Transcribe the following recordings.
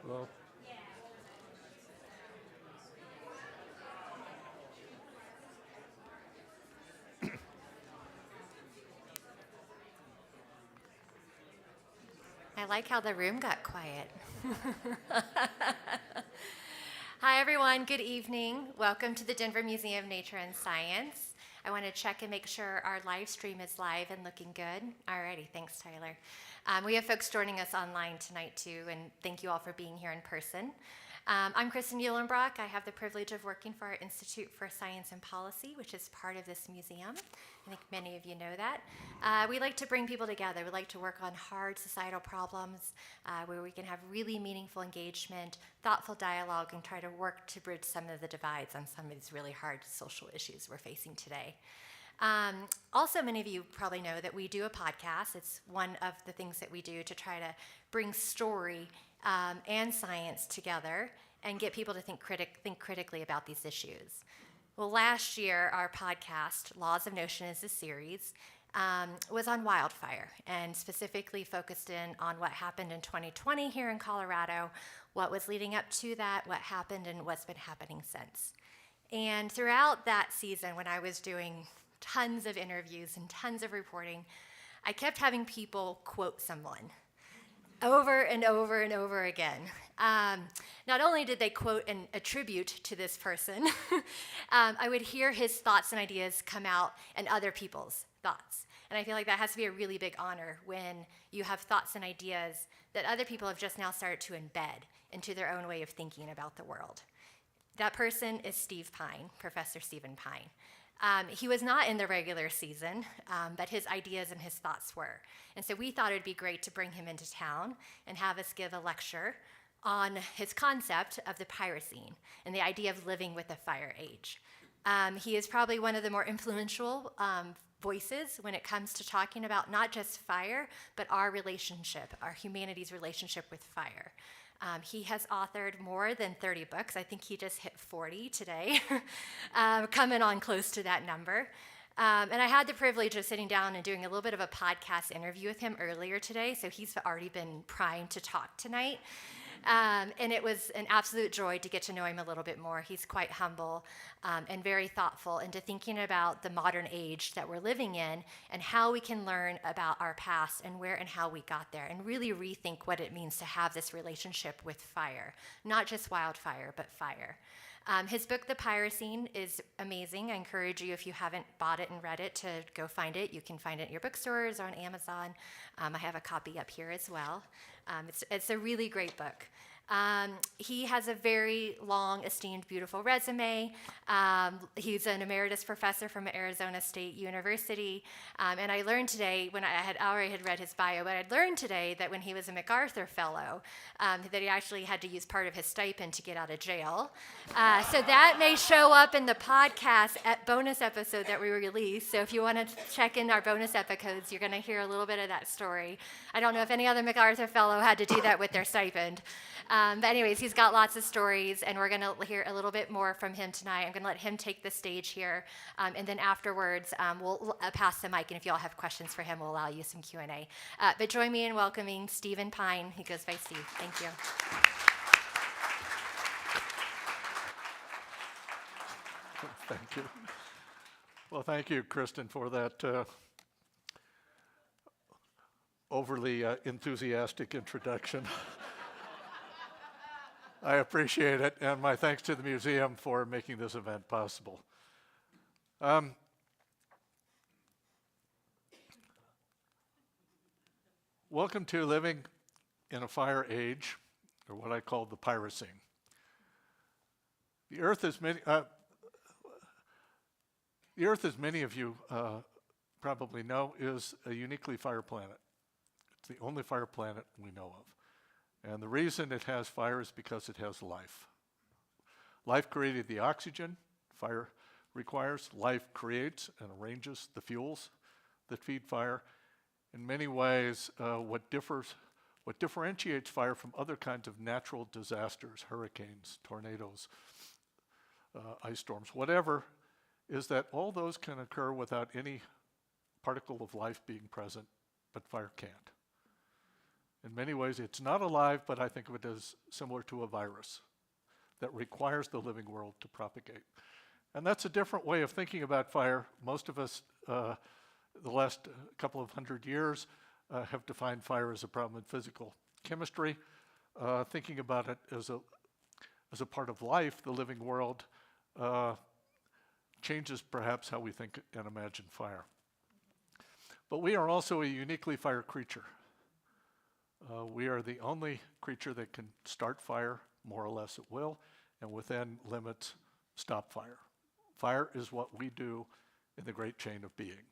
Well, I like how the room got quiet. Hi, everyone. Good evening. Welcome to the Denver Museum of Nature and Science. I want to check and make sure our live stream is live and looking good. Alrighty, thanks, Tyler. We have folks joining us online tonight, too, and thank you all for being here in person. I'm Kristen Eulenbrock. I have the privilege of working for our Institute for Science and Policy, which is part of this museum. I think many of you know that. We like to bring people together. We like to work on hard societal problems where we can have really meaningful engagement, thoughtful dialogue, and try to work to bridge some of the divides on some of these really hard social issues we're facing today. Also, many of you probably know that we do a podcast. It's one of the things that we do to try to bring story and science together and get people to think critically about these issues. Well, last year, our podcast, Laws of Notion is a series, was on wildfire and specifically focused in on what happened in 2020 here in Colorado, what was leading up to that, what happened, and what's been happening since. And throughout that season, when I was doing tons of interviews and tons of reporting, I kept having people quote someone over and over and over again. Not only did they quote and attribute to this person, I would hear his thoughts and ideas come out and other people's thoughts. And I feel like that has to be a really big honor when you have thoughts and ideas that other people have just now started to embed into their own way of thinking about the world. That person is Steve Pyne, Professor Stephen Pyne. He was not in the regular season, but his ideas and his thoughts were. And so we thought it would be great to bring him into town and have us give a lecture on his concept of the Pyrocene and the idea of living with the fire age. He is probably one of the more influential voices when it comes to talking about not just fire, but our relationship, our humanity's relationship with fire. He has authored more than 30 books. I think he just hit 40 today, coming on close to that number. And I had the privilege of sitting down and doing a little bit of a podcast interview with him earlier today, so he's already been primed to talk tonight. And it was an absolute joy to get to know him a little bit more. He's quite humble and very thoughtful into thinking about the modern age that we're living in and how we can learn about our past and where and how we got there and really rethink what it means to have this relationship with fire, not just wildfire, but fire. His book, The Pyrocene, is amazing. I encourage you, if you haven't bought it and read it, to go find it. You can find it in your bookstores or on Amazon. I have a copy up here as well. It's a really great book. He has a very long, esteemed, beautiful resume. He's an emeritus professor from Arizona State University. And I learned today, when I already had read his bio, but I'd learned today that when he was a MacArthur Fellow, that he actually had to use part of his stipend to get out of jail. So that may show up in the podcast bonus episode that we release. So if you want to check in our bonus episodes, you're going to hear a little bit of that story. I don't know if any other MacArthur Fellow had to do that with their stipend. But anyways, he's got lots of stories, and we're going to hear a little bit more from him tonight. I'm going to let him take the stage here, and then afterwards, we'll pass the mic, and if you all have questions for him, we'll allow you some Q&A. But join me in welcoming Stephen Pyne. He goes by Steve. Thank you. thank you. Well, thank you, Kristen, for that overly enthusiastic introduction. I appreciate it, and my thanks to the museum for making this event possible. Welcome to living in a fire age, or what I call the Pyrocene. The Earth, as many of you probably know, is a uniquely fire planet. It's the only fire planet we know of. And the reason it has fire is because it has life. Life created the oxygen fire requires. Life creates and arranges the fuels that feed fire. In many ways, what differentiates fire from other kinds of natural disasters, hurricanes, tornadoes, ice storms, whatever, is that all those can occur without any particle of life being present, but fire can't. In many ways, it's not alive, but I think of it as similar to a virus that requires the living world to propagate. And that's a different way of thinking about fire. Most of us, the last couple of hundred years, have defined fire as a problem in physical chemistry. Thinking about it as a part of life, the living world, changes perhaps how we think and imagine fire. But we are also a uniquely fire creature. We are the only creature that can start fire more or less at will, and within limits, stop fire. Fire is what we do in the great chain of being.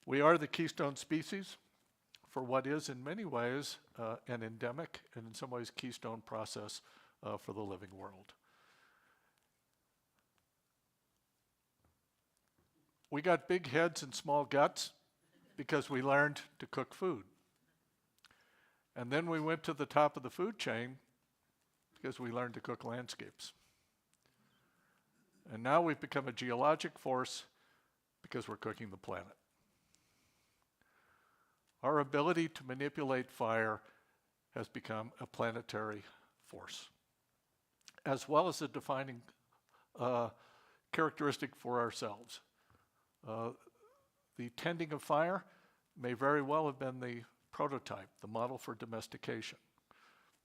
We are the keystone species for what is in many ways an endemic and in some ways keystone process for the living world. We got big heads and small guts because we learned to cook food. And then we went to the top of the food chain because we learned to cook landscapes. And now we've become a geologic force because we're cooking the planet. Our ability to manipulate fire has become a planetary force, as well as a defining characteristic for ourselves. The tending of fire may very well have been the prototype, the model for domestication.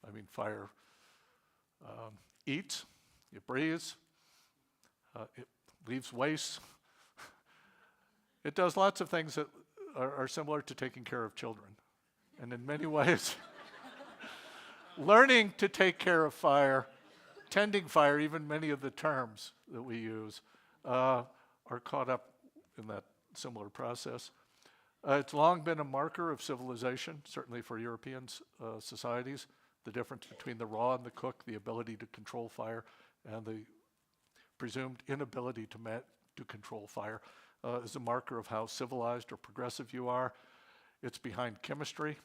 I mean, fire eats, it breathes, it leaves waste. It does lots of things that are similar to taking care of children. And in many ways, learning to take care of fire, tending fire, even many of the terms that we use, are caught up in that similar process. It's long been a marker of civilization, certainly for European societies, the difference between the raw and the cook, the ability to control fire, and the presumed inability to control fire is a marker of how civilized or progressive you are. It's behind chemistry,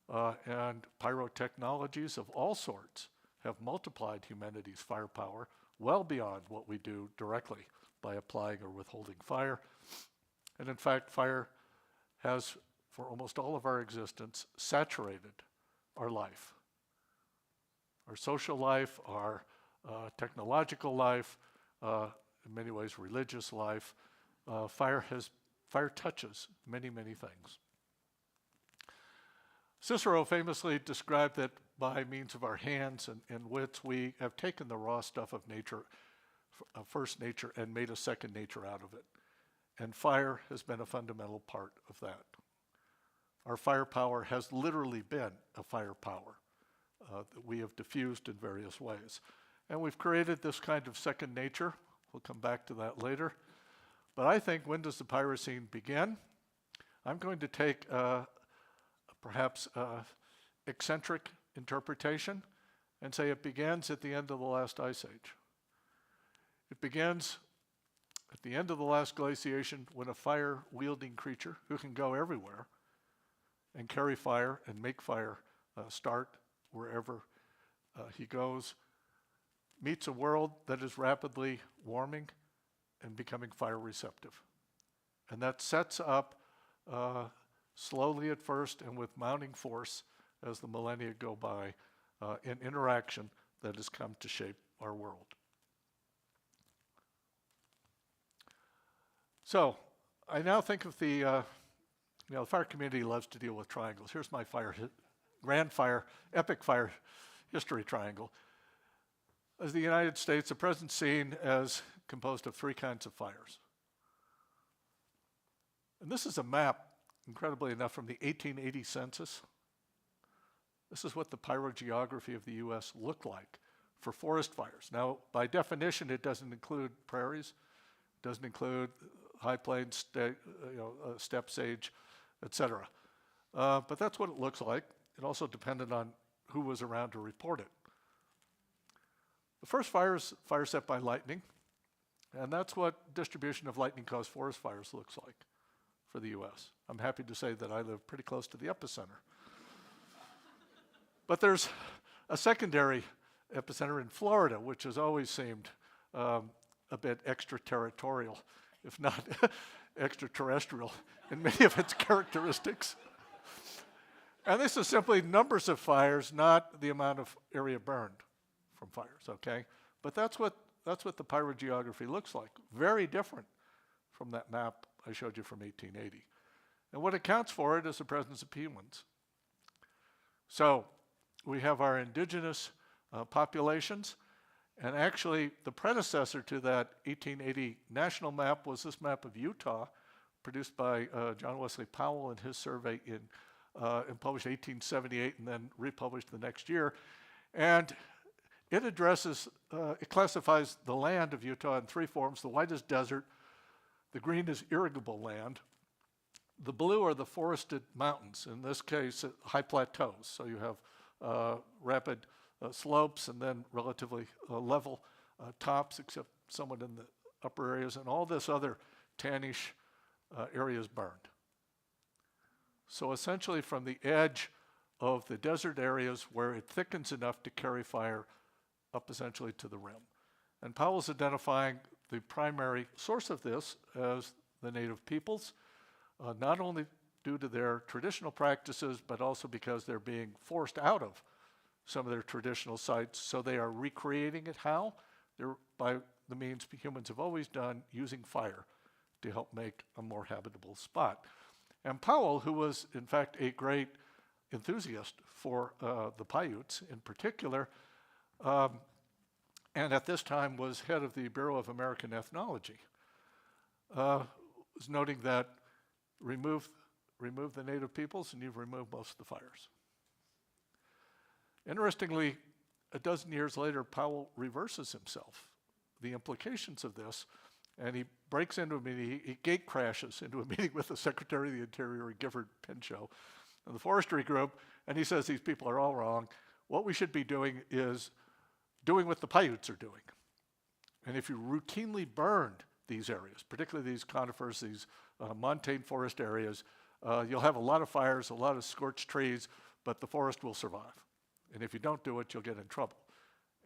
and pyrotechnologies of all sorts have multiplied humanity's firepower well beyond what we do directly by applying or withholding fire. And in fact, fire has, for almost all of our existence, saturated our life. Our social life, our technological life, in many ways religious life. Fire touches many, many things. Cicero famously described that by means of our hands and wits, we have taken the raw stuff of nature, first nature, and made a second nature out of it. And fire has been a fundamental part of that. Our firepower has literally been a firepower that we have diffused in various ways. And we've created this kind of second nature. We'll come back to that later. But I think, when does the Pyrocene begin? I'm going to take perhaps eccentric interpretation and say it begins at the end of the last ice age. It begins at the end of the last glaciation, when a fire-wielding creature who can go everywhere and carry fire and make fire start wherever he goes, meets a world that is rapidly warming and becoming fire receptive. And that sets up, slowly at first and with mounting force as the millennia go by, an interaction that has come to shape our world. So I now think of the fire community loves to deal with triangles. Here's my epic fire history triangle. As the United States, the present scene as composed of three kinds of fires. And this is a map, incredibly enough, from the 1880 census. This is what the pyrogeography of the US looked like for forest fires. Now, by definition, it doesn't include prairies, it doesn't include high plains, steppe sage, etc. But that's what it looks like. It also depended on who was around to report it. The first fire set by lightning, and that's what distribution of lightning-caused forest fires looks like for the US. I'm happy to say that I live pretty close to the epicenter. But there's a secondary epicenter in Florida, which has always seemed a bit extraterritorial, if not extraterrestrial in many of its characteristics. And this is simply numbers of fires, not the amount of area burned from fires, okay? But that's what the pyrogeography looks like. Very different from that map I showed you from 1880. And what accounts for it is the presence of penguins. So we have our indigenous populations, and actually the predecessor to that 1880 national map was this map of Utah, produced by John Wesley Powell in his survey and published 1878 and then republished the next year. And it addresses, it classifies the land of Utah in three forms. The white is desert, the green is irrigable land, the blue are the forested mountains, in this case high plateaus. So you have rapid slopes and then relatively level tops, except somewhat in the upper areas, and all this other tannish areas burned. So essentially from the edge of the desert areas where it thickens enough to carry fire up essentially to the rim. And Powell's identifying the primary source of this as the native peoples, not only due to their traditional practices, but also because they're being forced out of some of their traditional sites. So they are recreating it. How? They're by the means humans have always done, using fire to help make a more habitable spot. And Powell, who was in fact a great enthusiast for the Paiutes in particular, and at this time was head of the Bureau of American Ethnology, was noting that remove the native peoples and you've removed most of the fires. Interestingly, a dozen years later, Powell reverses himself, the implications of this, and he breaks into a meeting, he gate crashes into a meeting with the Secretary of the Interior, Gifford Pinchot, and the forestry group, and he says these people are all wrong. What we should be doing is doing what the Paiutes are doing. And if you routinely burned these areas, particularly these conifers, these montane forest areas, you'll have a lot of fires, a lot of scorched trees, but the forest will survive. And if you don't do it, you'll get in trouble.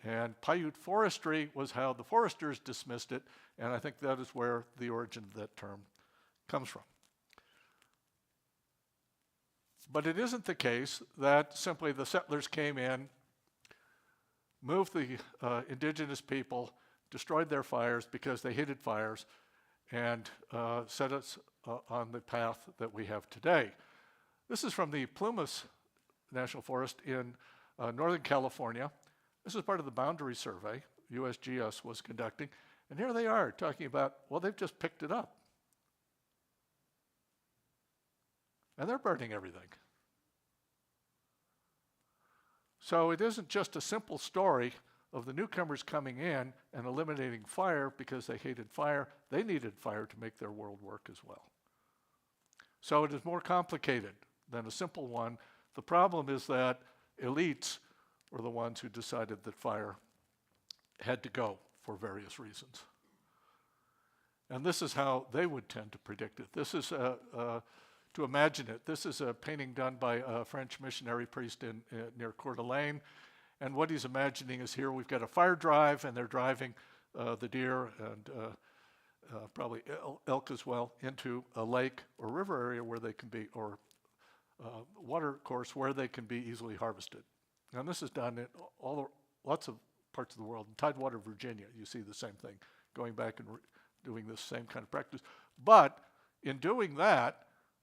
And Paiute forestry was how the foresters dismissed it, and I think that is where the origin of that term comes from. But it isn't the case that simply the settlers came in, moved the indigenous people, destroyed their fires because they hated fires, and set us on the path that we have today. This is from the Plumas National Forest in Northern California. This is part of the boundary survey USGS was conducting. And here they are talking about, well, they've just picked it up. And they're burning everything. So it isn't just a simple story of the newcomers coming in and eliminating fire because they hated fire. They needed fire to make their world work as well. So it is more complicated than a simple one. The problem is that elites were the ones who decided that fire had to go for various reasons. And this is how they would tend to predict it. This is, to imagine it, this is a painting done by a French missionary priest near Coeur d'Alene. And what he's imagining is here we've got a fire drive, and they're driving the deer and probably elk as well into a lake or river area where they can be, or water course where they can be easily harvested. And this is done in lots of parts of the world. In Tidewater, Virginia, you see the same thing, going back and doing this same kind of practice. But in doing that,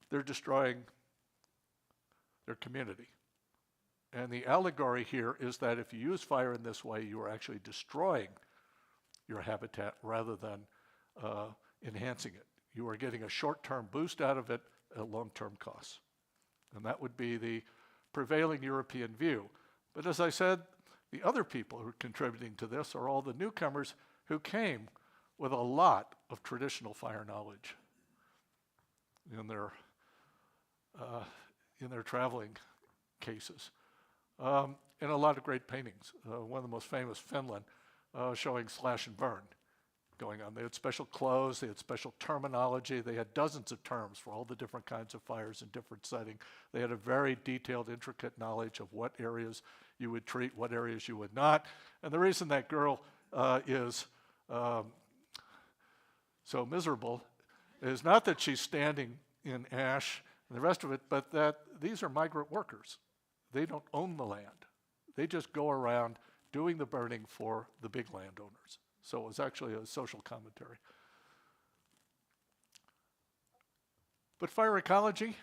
they're destroying their community. And the allegory here is that if you use fire in this way, you are actually destroying your habitat rather than enhancing it. You are getting a short-term boost out of it at long-term costs. And that would be the prevailing European view. But as I said, the other people who are contributing to this are all the newcomers who came with a lot of traditional fire knowledge in their traveling cases. And a lot of great paintings. One of the most famous, Finland, showing slash and burn going on. They had special clothes, they had special terminology, they had dozens of terms for all the different kinds of fires in different settings. They had a very detailed, intricate knowledge of what areas you would treat, what areas you would not. And the reason that girl is so miserable is not that she's standing in ash and the rest of it, but that these are migrant workers. They don't own the land. They just go around doing the burning for the big landowners. So it was actually a social commentary. But fire ecology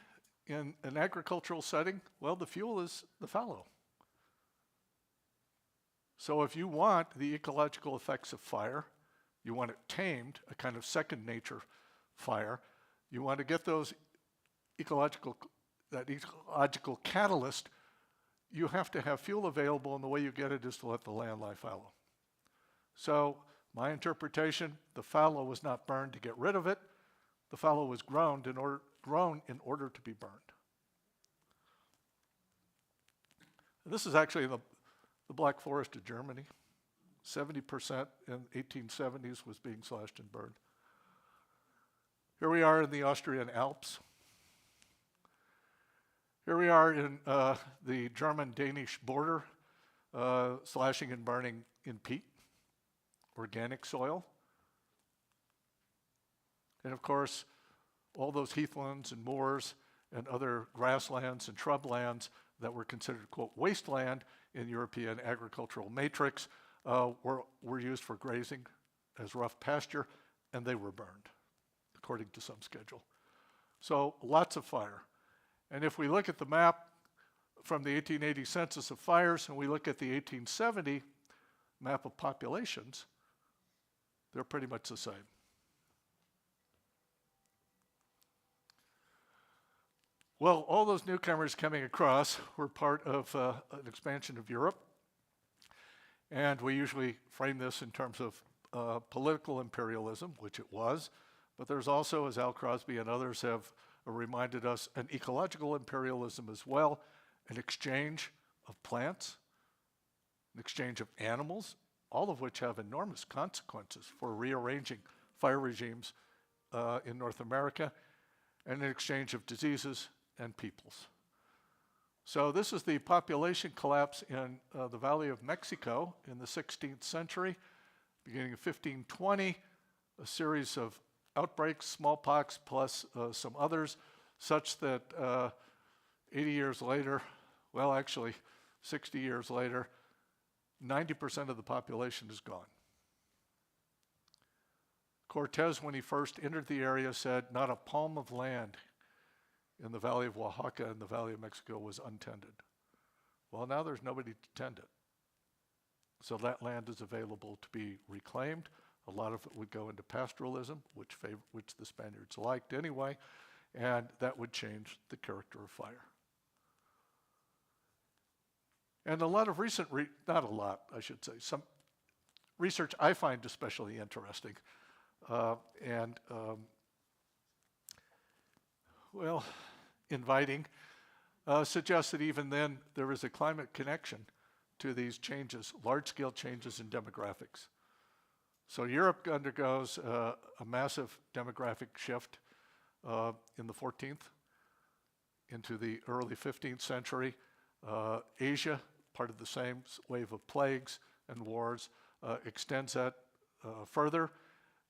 in an agricultural setting, well, the fuel is the fallow. So if you want the ecological effects of fire, you want it tamed, a kind of second nature fire, you want to get that ecological catalyst, you have to have fuel available, and the way you get it is to let the land lie fallow. So my interpretation, the fallow was not burned to get rid of it. The fallow was grown in order to be burned. And this is actually the Black Forest of Germany. 70% in 1870s was being slashed and burned. Here we are in the Austrian Alps. Here we are in the German-Danish border, slashing and burning in peat, organic soil. And of course, all those heathlands and moors and other grasslands and shrublands that were considered, quote, wasteland in European agricultural matrix were used for grazing as rough pasture, and they were burned, according to some schedule. So lots of fire. And if we look at the map from the 1880 census of fires and we look at the 1870 map of populations, they're pretty much the same. Well, all those newcomers coming across were part of an expansion of Europe. And we usually frame this in terms of political imperialism, which it was. But there's also, as Al Crosby and others have reminded us, an ecological imperialism as well, an exchange of plants, an exchange of animals, all of which have enormous consequences for rearranging fire regimes in North America, and an exchange of diseases and peoples. So this is the population collapse in the Valley of Mexico in the 16th century, beginning of 1520, a series of outbreaks, smallpox plus some others, such that 80 years later, well actually 60 years later, 90% of the population is gone. Cortez, when he first entered the area, said not a palm of land in the Valley of Oaxaca and the Valley of Mexico was untended. Well, now there's nobody to tend it. So that land is available to be reclaimed. A lot of it would go into pastoralism, which the Spaniards liked anyway, and that would change the character of fire. And a lot of recent, not a lot, I should say, some research I find especially interesting. Inviting, suggests that even then there is a climate connection to these changes, large-scale changes in demographics. So Europe undergoes a massive demographic shift in the 14th into the early 15th century. Asia, part of the same wave of plagues and wars, extends that further.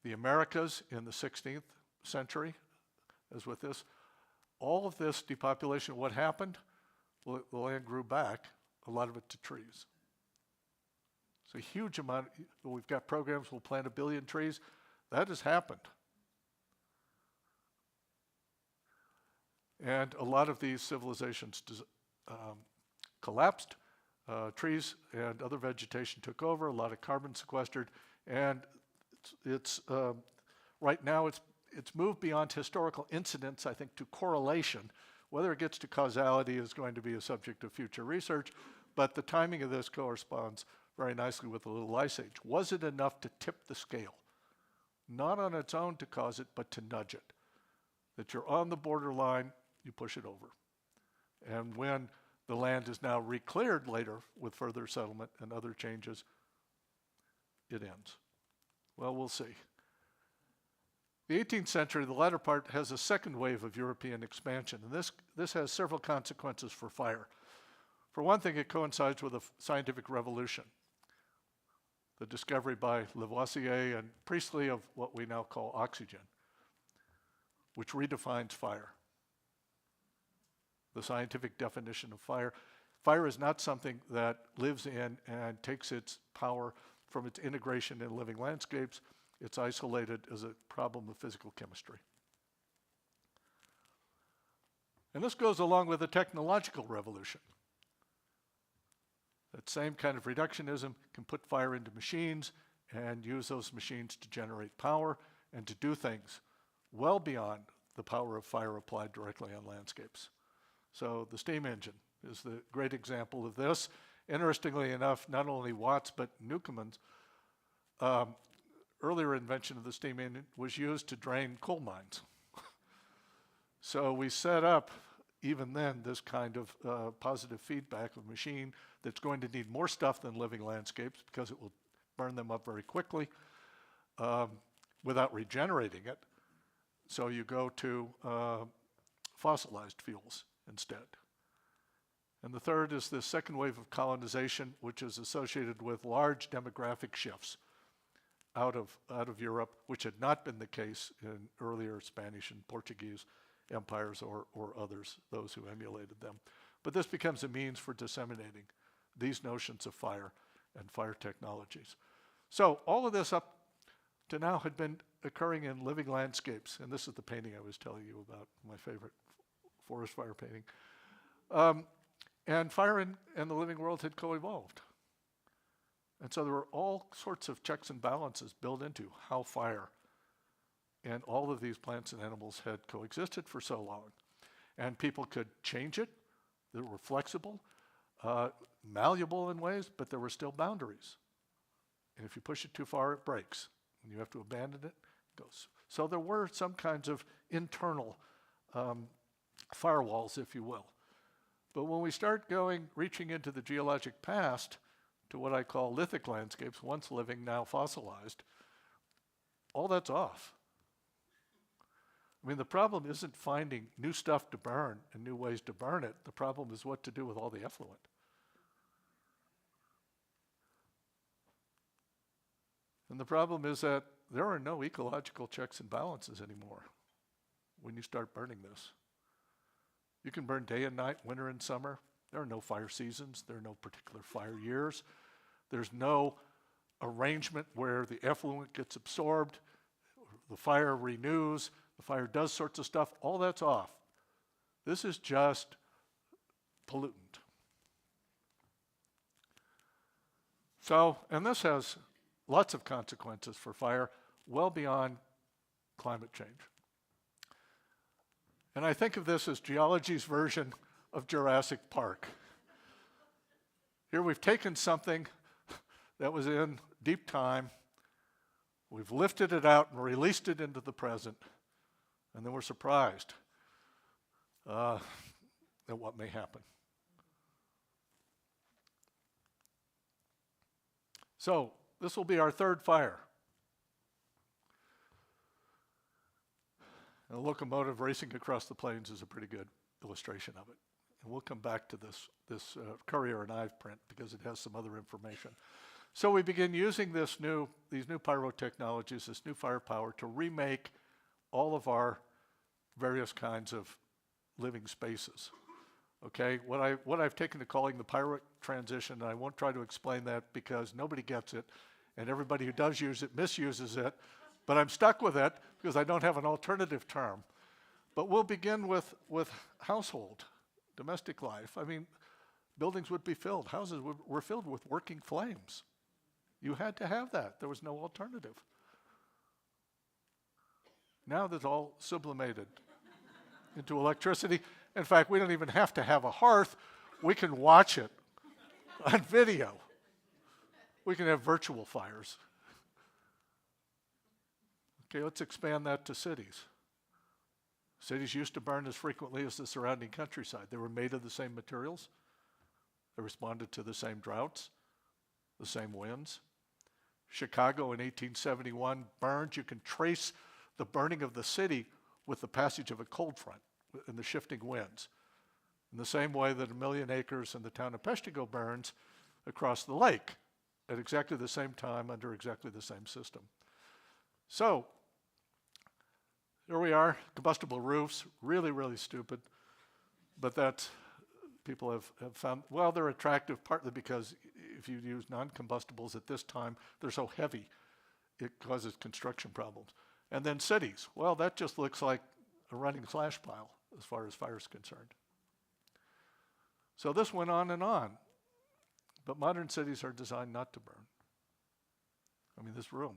The Americas in the 16th century, as with this. All of this depopulation, what happened? Well, the land grew back, a lot of it to trees. So a huge amount, we've got programs, we'll plant 1 billion trees. That has happened. And a lot of these civilizations collapsed. Trees and other vegetation took over, a lot of carbon sequestered, and it's right now it's moved beyond historical incidents, I think, to correlation. Whether it gets to causality is going to be a subject of future research, but the timing of this corresponds very nicely with the Little Ice Age. Was it enough to tip the scale? Not on its own to cause it, but to nudge it. That you're on the borderline, you push it over. And when the land is now recleared later with further settlement and other changes, it ends. Well, we'll see. The 18th century, the latter part, has a second wave of European expansion, and this has several consequences for fire. For one thing, it coincides with a scientific revolution, the discovery by Lavoisier and Priestley of what we now call oxygen, which redefines fire. the scientific definition of fire. Fire is not something that lives in and takes its power from its integration in living landscapes. It's isolated as a problem of physical chemistry. And this goes along with the technological revolution. That same kind of reductionism can put fire into machines and use those machines to generate power and to do things well beyond the power of fire applied directly on landscapes. So the steam engine is the great example of this. Interestingly enough, not only Watt's but Newcomen's earlier invention of the steam engine was used to drain coal mines. So we set up, even then, this kind of positive feedback of a machine that's going to need more stuff than living landscapes because it will burn them up very quickly without regenerating it. So you go to fossilized fuels instead. And the third is the second wave of colonization, which is associated with large demographic shifts out of Europe, which had not been the case in earlier Spanish and Portuguese empires or others, those who emulated them. But this becomes a means for disseminating these notions of fire and fire technologies. So all of this up to now had been occurring in living landscapes, and this is the painting I was telling you about, my favorite forest fire painting. And fire and the living world had co-evolved. And so there were all sorts of checks and balances built into how fire and all of these plants and animals had coexisted for so long. And people could change it. They were flexible, malleable in ways, but there were still boundaries. And if you push it too far, it breaks. And you have to abandon it, it goes. So there were some kinds of internal firewalls, if you will. But when we start reaching into the geologic past to what I call lithic landscapes, once living, now fossilized, all that's off. I mean, the problem isn't finding new stuff to burn and new ways to burn it. The problem is what to do with all the effluent. And the problem is that there are no ecological checks and balances anymore when you start burning this. You can burn day and night, winter and summer. There are no fire seasons. There are no particular fire years. There's no arrangement where the effluent gets absorbed, the fire renews, the fire does sorts of stuff. All that's off. This is just pollutant. So, and this has lots of consequences for fire, well beyond climate change. And I think of this as geology's version of Jurassic Park. Here we've taken something that was in deep time, we've lifted it out and released it into the present, and then we're surprised at what may happen. So this will be our third fire. And a locomotive racing across the plains is a pretty good illustration of it. And we'll come back to this Currier and Ive print because it has some other information. So we begin using these new pyrotechnologies, this new firepower, to remake all of our various kinds of living spaces. Okay, what I've taken to calling the pyric transition, and I won't try to explain that because nobody gets it, and everybody who does use it misuses it, but I'm stuck with it because I don't have an alternative term. But we'll begin with household, domestic life. I mean, buildings would be filled, houses were filled with working flames. You had to have that. There was no alternative. Now that's all sublimated into electricity. In fact, we don't even have to have a hearth. We can watch it on video. We can have virtual fires. Okay, let's expand that to cities. Cities used to burn as frequently as the surrounding countryside. They were made of the same materials. They responded to the same droughts, the same winds. Chicago in 1871 burned. You can trace the burning of the city with the passage of a cold front and the shifting winds. In the same way that 1 million acres in the town of Peshtigo burns across the lake at exactly the same time under exactly the same system. So, here we are, combustible roofs, really, really stupid. But that's, people have found, well, they're attractive partly because if you use non-combustibles at this time, they're so heavy, it causes construction problems. And then cities, well, that just looks like a running slash pile as far as fire is concerned. So this went on and on. But modern cities are designed not to burn. I mean, this room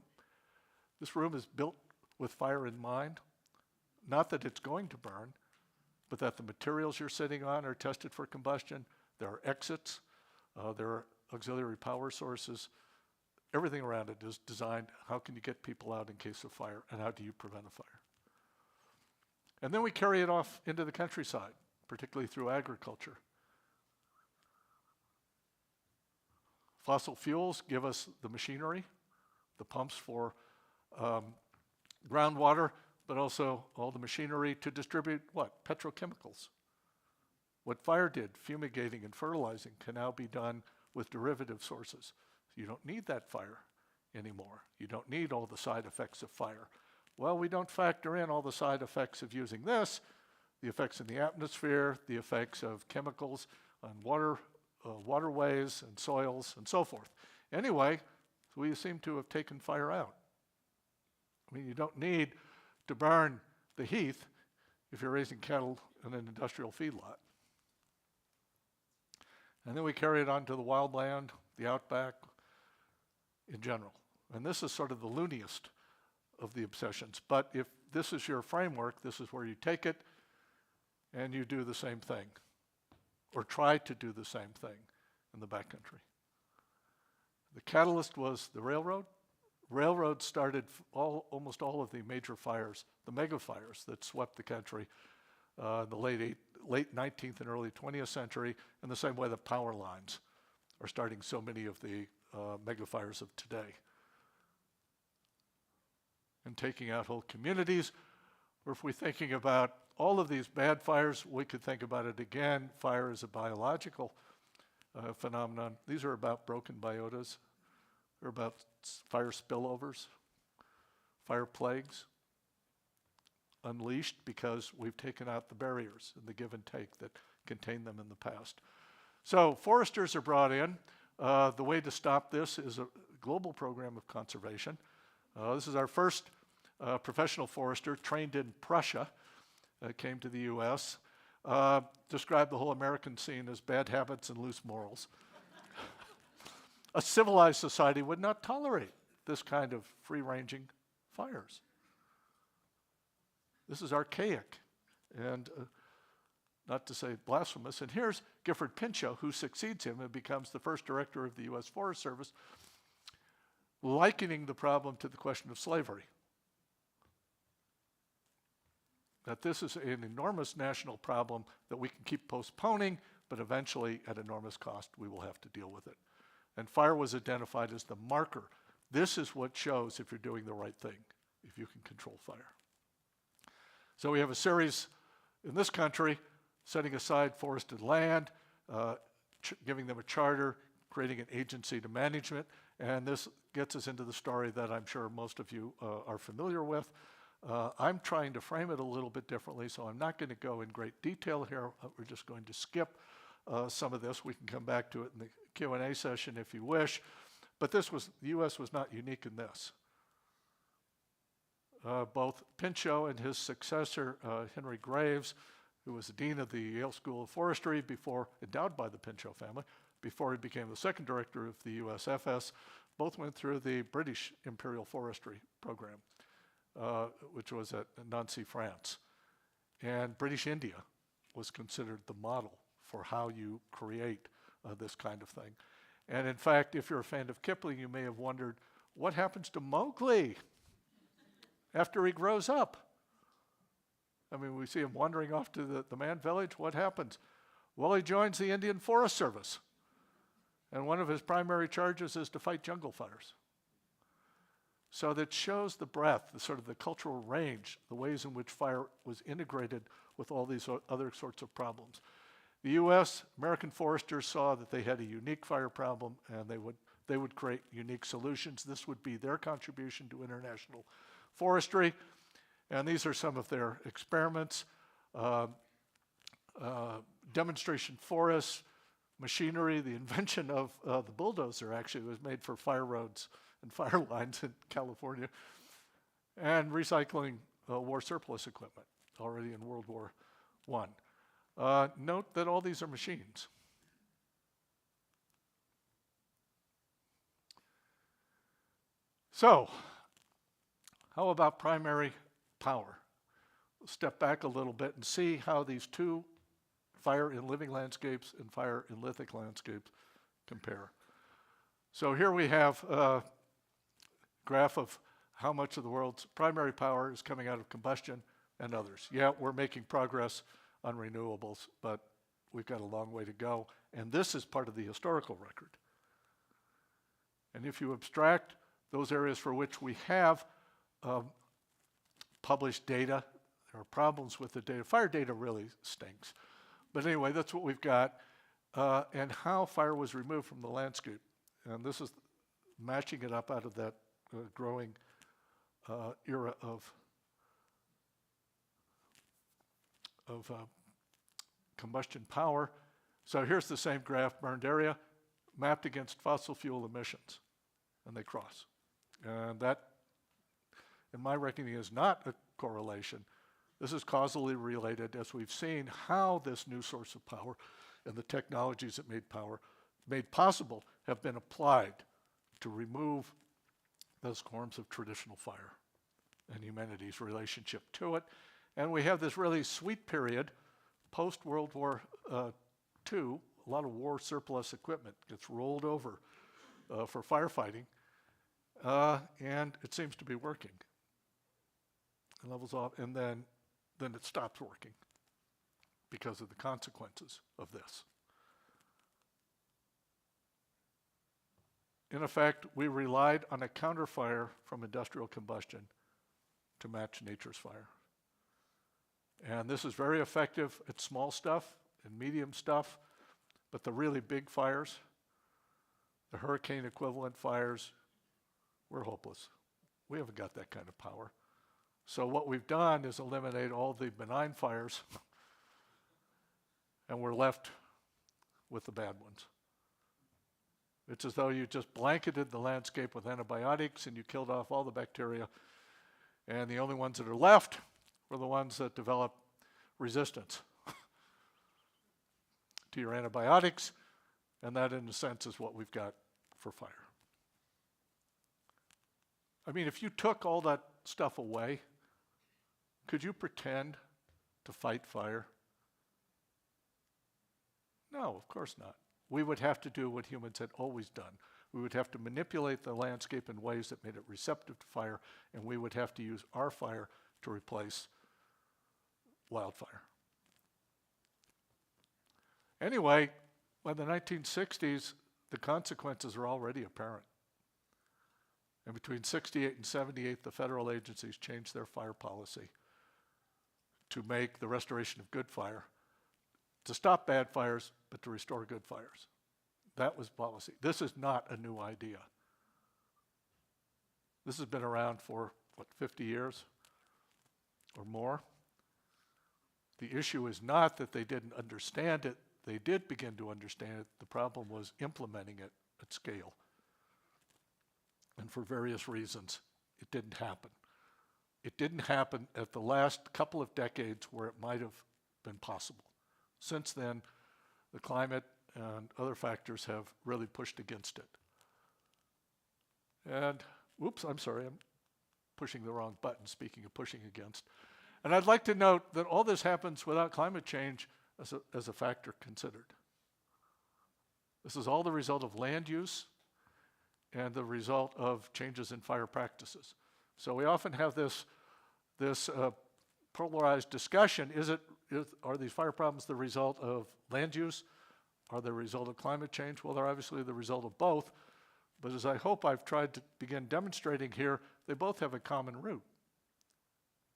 is built with fire in mind. Not that it's going to burn, but that the materials you're sitting on are tested for combustion. There are exits. There are auxiliary power sources. Everything around it is designed, how can you get people out in case of fire, and how do you prevent a fire? And then we carry it off into the countryside, particularly through agriculture. Fossil fuels give us the machinery, the pumps for groundwater, but also all the machinery to distribute what? Petrochemicals. What fire did, fumigating and fertilizing, can now be done with derivative sources. You don't need that fire anymore. You don't need all the side effects of fire. Well, we don't factor in all the side effects of using this, the effects in the atmosphere, the effects of chemicals on waterways and soils and so forth. Anyway, we seem to have taken fire out. I mean, you don't need to burn the heath if you're raising cattle in an industrial feedlot. And then we carry it on to the wildland, the outback, in general. And this is sort of the looniest of the obsessions. But if this is your framework, this is where you take it and you do the same thing, or try to do the same thing in the backcountry. The catalyst was the railroad. Railroad started almost all of the major fires, the megafires that swept the country in the late 19th and early 20th century, in the same way that power lines are starting so many of the megafires of today. And taking out whole communities, or if we're thinking about all of these bad fires, we could think about it again. Fire is a biological phenomenon. These are about broken biotas. They're about fire spillovers, fire plagues, unleashed because we've taken out the barriers and the give and take that contained them in the past. So foresters are brought in. The way to stop this is a global program of conservation. This is our first professional forester trained in Prussia, came to the U.S., described the whole American scene as bad habits and loose morals. A civilized society would not tolerate this kind of free-ranging fires. This is archaic and not to say blasphemous. And here's Gifford Pinchot, who succeeds him and becomes the first director of the U.S. Forest Service, likening the problem to the question of slavery. That this is an enormous national problem that we can keep postponing, but eventually at enormous cost we will have to deal with it. And fire was identified as the marker. This is what shows if you're doing the right thing, if you can control fire. So we have a series in this country setting aside forested land, giving them a charter, creating an agency to management, and this gets us into the story that I'm sure most of you are familiar with. I'm trying to frame it a little bit differently, so I'm not going to go in great detail here. We're just going to skip some of this. We can come back to it in the Q&A session if you wish. But the U.S. was not unique in this. Both Pinchot and his successor, Henry Graves, who was the dean of the Yale School of Forestry endowed by the Pinchot family, before he became the second director of the USFS, both went through the British Imperial Forestry program, which was at Nancy, France. And British India was considered the model for how you create this kind of thing. And in fact, if you're a fan of Kipling, you may have wondered, what happens to Mowgli after he grows up? I mean, we see him wandering off to the man village. What happens? Well, he joins the Indian Forest Service. And one of his primary charges is to fight jungle fires. So that shows the breadth, the cultural range, the ways in which fire was integrated with all these other sorts of problems. The U.S., American foresters saw that they had a unique fire problem, and they would create unique solutions. This would be their contribution to international forestry. And these are some of their experiments. demonstration forests, machinery. The invention of the bulldozer actually was made for fire roads and fire lines in California, and recycling war surplus equipment already in World War I. Note that all these are machines. So, how about primary power? We'll step back a little bit and see how these two, fire in living landscapes and fire in lithic landscapes, compare. So here we have a graph of how much of the world's primary power is coming out of combustion and others. Yeah, we're making progress on renewables, but we've got a long way to go. And this is part of the historical record. And if you abstract those areas for which we have published data, there are problems with the data. Fire data really stinks. But anyway, that's what we've got. And how fire was removed from the landscape. And this is matching it up out of that growing era of combustion power. So here's the same graph, burned area, mapped against fossil fuel emissions. And they cross. And that, in my reckoning, is not a correlation. This is causally related, as we've seen how this new source of power and the technologies that made possible have been applied to remove those forms of traditional fire and humanity's relationship to it. And we have this really sweet period, post-World War II, a lot of war surplus equipment gets rolled over for firefighting, and it seems to be working. It levels off, and then it stops working because of the consequences of this. In effect, we relied on a counterfire from industrial combustion to match nature's fire. And this is very effective at small stuff and medium stuff, but the really big fires, the hurricane equivalent fires, we're hopeless. We haven't got that kind of power. So what we've done is eliminate all the benign fires, and we're left with the bad ones. It's as though you just blanketed the landscape with antibiotics and you killed off all the bacteria, and the only ones that are left were the ones that develop resistance to your antibiotics, and that, in a sense, is what we've got for fire. I mean, if you took all that stuff away, could you pretend to fight fire? No, of course not. We would have to do what humans had always done. We would have to manipulate the landscape in ways that made it receptive to fire, and we would have to use our fire to replace wildfire. Anyway, by the 1960s, the consequences are already apparent. And between 68 and 78, the federal agencies changed their fire policy to make the restoration of good fire, to stop bad fires, but to restore good fires. That was policy. This is not a new idea. This has been around for, 50 years or more? The issue is not that they didn't understand it. They did begin to understand it. The problem was implementing it at scale. And for various reasons, it didn't happen. It didn't happen at the last couple of decades where it might have been possible. Since then, the climate and other factors have really pushed against it. And, oops, I'm sorry, I'm pushing the wrong button, speaking of pushing against. And I'd like to note that all this happens without climate change as a factor considered. This is all the result of land use and the result of changes in fire practices. So we often have this polarized discussion. Are these fire problems the result of land use? Are they the result of climate change? Well, they're obviously the result of both. But as I hope I've tried to begin demonstrating here, they both have a common root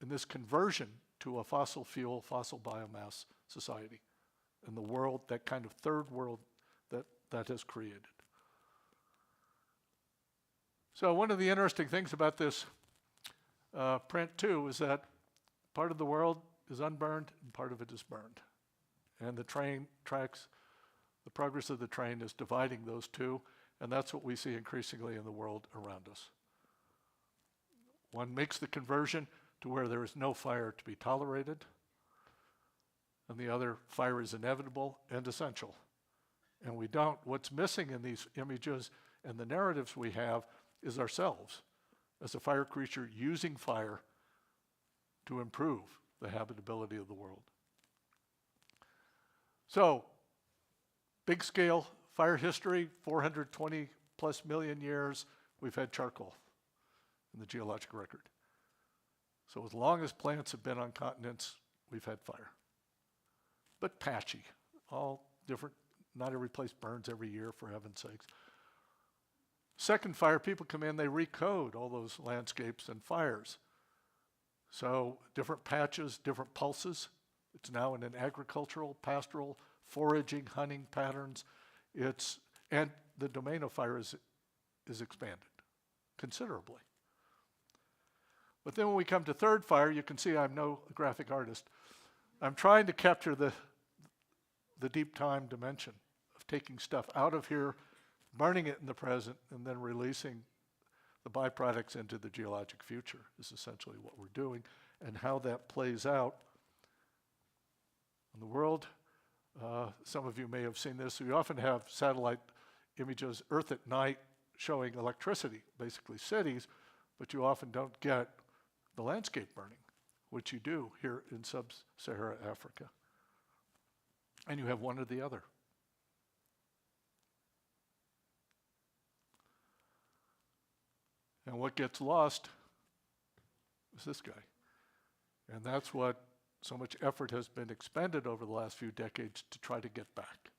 in this conversion to a fossil fuel, fossil biomass society in the world, that kind of third world that has created. So one of the interesting things about this print too is that part of the world is unburned and part of it is burned. And the train tracks, the progress of the train is dividing those two, and that's what we see increasingly in the world around us. One makes the conversion to where there is no fire to be tolerated, and the other, fire is inevitable and essential. And we don't, what's missing in these images and the narratives we have is ourselves as a fire creature using fire to improve the habitability of the world. So, big scale fire history, 420 plus million years, we've had charcoal in the geologic record. So as long as plants have been on continents, we've had fire. But patchy, all different, not every place burns every year, for heaven's sakes. Second fire, people come in, they recode all those landscapes and fires. So different patches, different pulses. It's now in an agricultural, pastoral, foraging, hunting patterns. And the domain of fire is expanded considerably. But then when we come to third fire, you can see I'm no graphic artist. I'm trying to capture the deep time dimension of taking stuff out of here, burning it in the present, and then releasing the byproducts into the geologic future is essentially what we're doing, and how that plays out in the world. Some of you may have seen this. We often have satellite images, Earth at night, showing electricity, basically cities, but you often don't get the landscape burning, which you do here in sub-Saharan Africa. And you have one or the other. And what gets lost is this guy. And that's what so much effort has been expended over the last few decades to try to get back.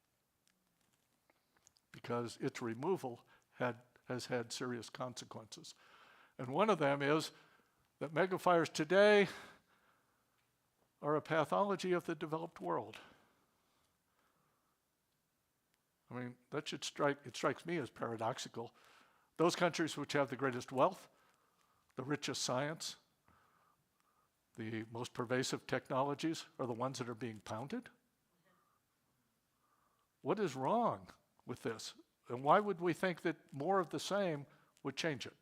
Because its removal has had serious consequences. And one of them is that megafires today are a pathology of the developed world. I mean, it strikes me as paradoxical. Those countries which have the greatest wealth, the richest science, the most pervasive technologies are the ones that are being pounded. What is wrong with this? And why would we think that more of the same would change it?